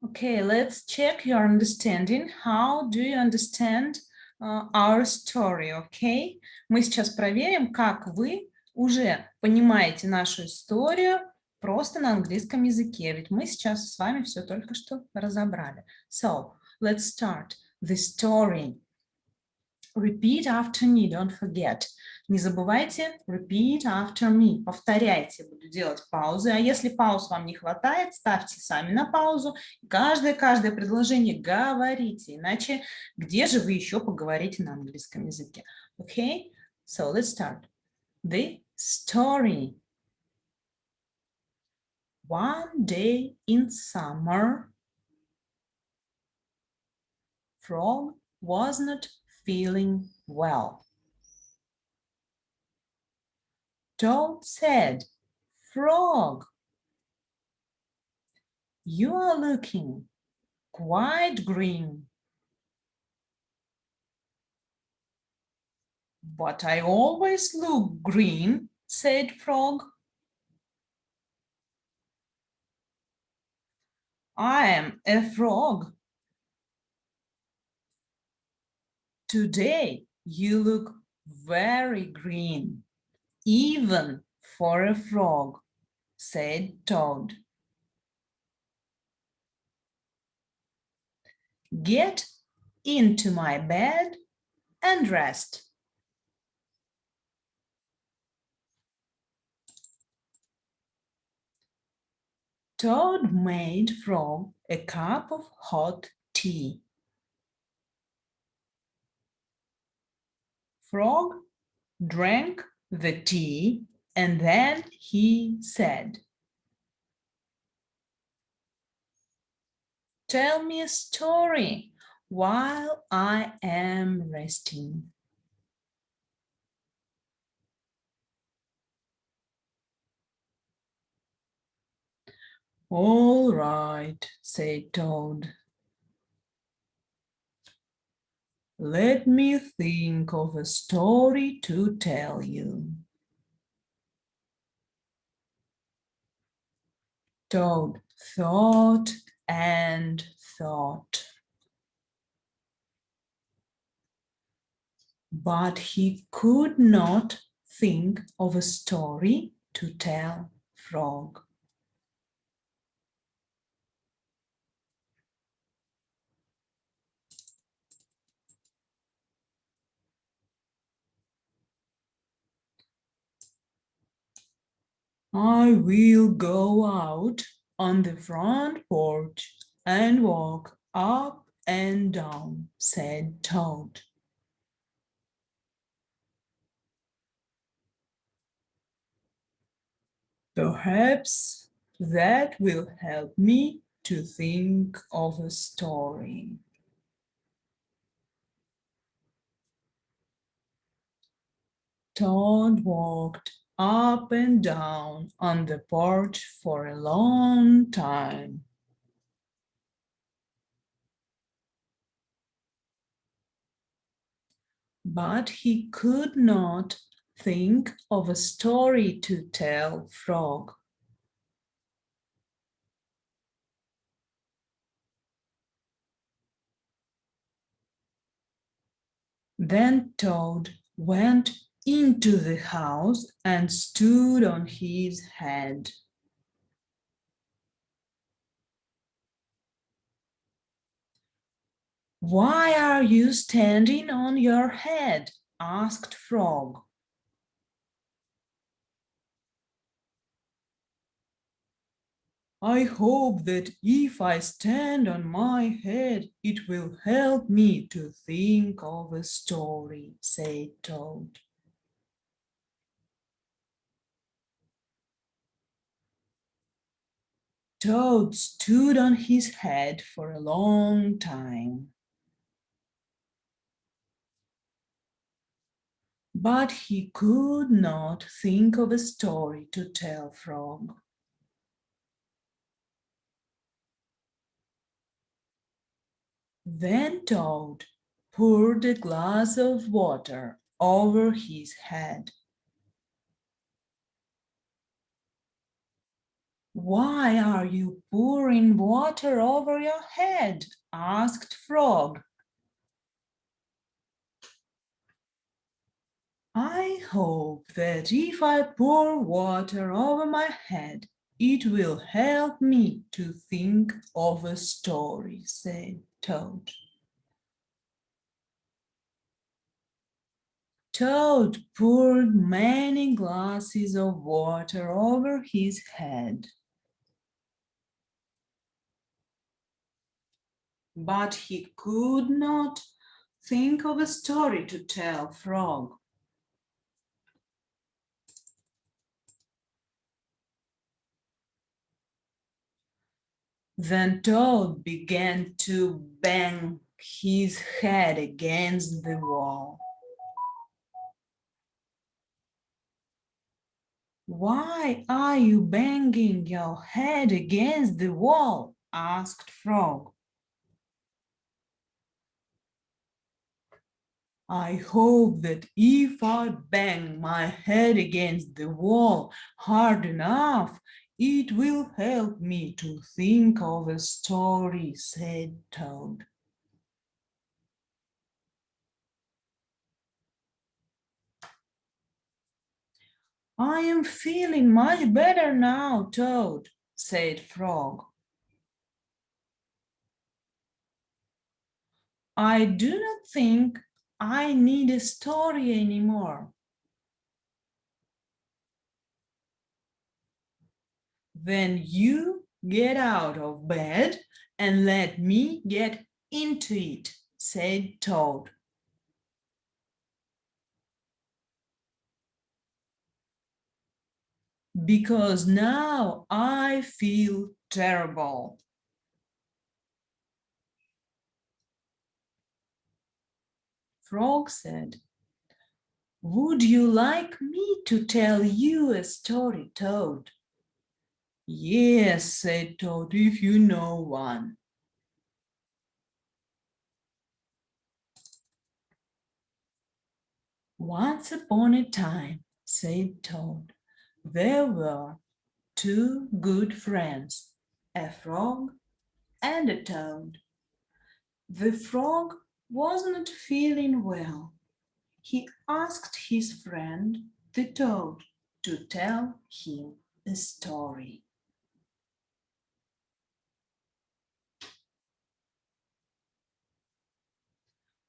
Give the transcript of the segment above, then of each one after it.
Okay, let's check your understanding. How do you understand our story, okay? Мы сейчас проверим, как вы уже понимаете нашу историю просто на английском языке, ведь мы сейчас с вами все только что разобрали. So, let's start the story. Repeat after me, don't forget. Не забывайте, repeat after me. Повторяйте, буду делать паузы. А если пауз вам не хватает, ставьте сами на паузу. Каждое предложение говорите. Иначе где же вы еще поговорите на английском языке? Okay? So let's start. The story. One day in summer, Frog was not feeling well. Toad said, Frog, you are looking quite green. But I always look green, said Frog. I am a frog. Today you look very green, even for a frog, said Toad. Get into my bed and rest. Toad made Frog a cup of hot tea. Frog drank the tea and then he said, Tell me a story while I am resting. All right, said Toad. Let me think of a story to tell you. Toad thought and thought. But he could not think of a story to tell Frog. I will go out on the front porch and walk up and down, said Toad. Perhaps that will help me to think of a story. Toad walked up and down on the porch for a long time. But he could not think of a story to tell Frog. Then Toad went into the house and stood on his head. Why are you standing on your head? Asked Frog. I hope that if I stand on my head, it will help me to think of a story, said Toad. Toad stood on his head for a long time. But he could not think of a story to tell Frog. Then Toad poured a glass of water over his head. Why are you pouring water over your head? Asked Frog. I hope that if I pour water over my head, it will help me to think of a story, said Toad. Toad poured many glasses of water over his head. But he could not think of a story to tell Frog. Then Toad began to bang his head against the wall. Why are you banging your head against the wall? Asked Frog. I hope that if I bang my head against the wall hard enough, it will help me to think of a story, said Toad. I am feeling much better now, Toad, said Frog. I do not think I need a story anymore. Then you get out of bed and let me get into it, said Toad. Because now I feel terrible. Frog said, would you like me to tell you a story, Toad? Yes, said Toad, if you know one. Once upon a time, said Toad, there were two good friends, a frog and a toad. The frog was not feeling well. He asked his friend, the toad, to tell him a story.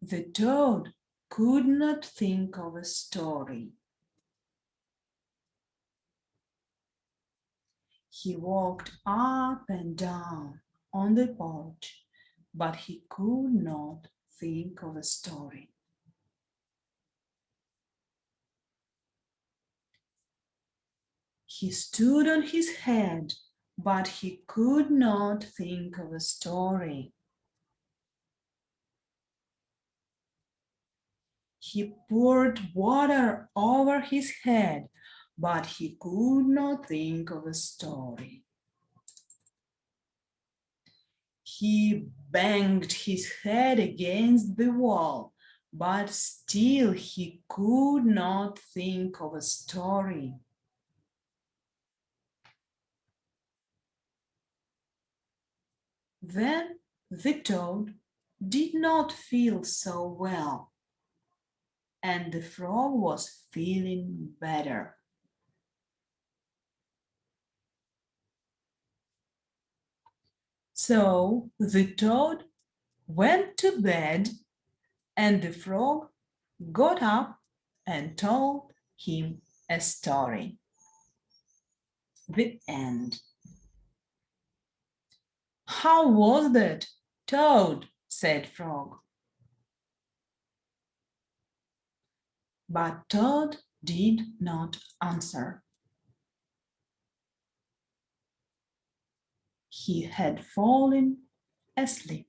The toad could not think of a story. He walked up and down on the porch, but he could not think of a story. He stood on his head, but he could not think of a story. He poured water over his head, but he could not think of a story. He banged his head against the wall, but still he could not think of a story. Then the toad did not feel so well, and the frog was feeling better. So the toad went to bed, and the frog got up and told him a story. The end. How was that, Toad? Said Frog. But Toad did not answer. He had fallen asleep.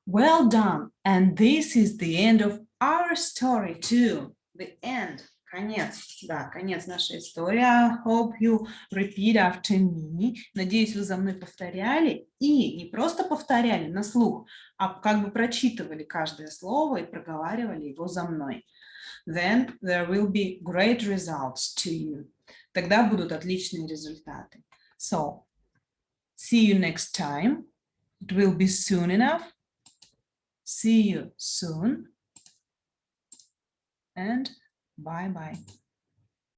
Well done, and this is the end of our story too. The end. Конец. Да, конец нашей истории. I hope you repeat after me. Надеюсь, вы за мной повторяли. И не просто повторяли на слух, а как бы прочитывали каждое слово и проговаривали его за мной. Then there will be great results to you. Тогда будут отличные результаты. So, see you next time. It will be soon enough. See you soon. And bye-bye.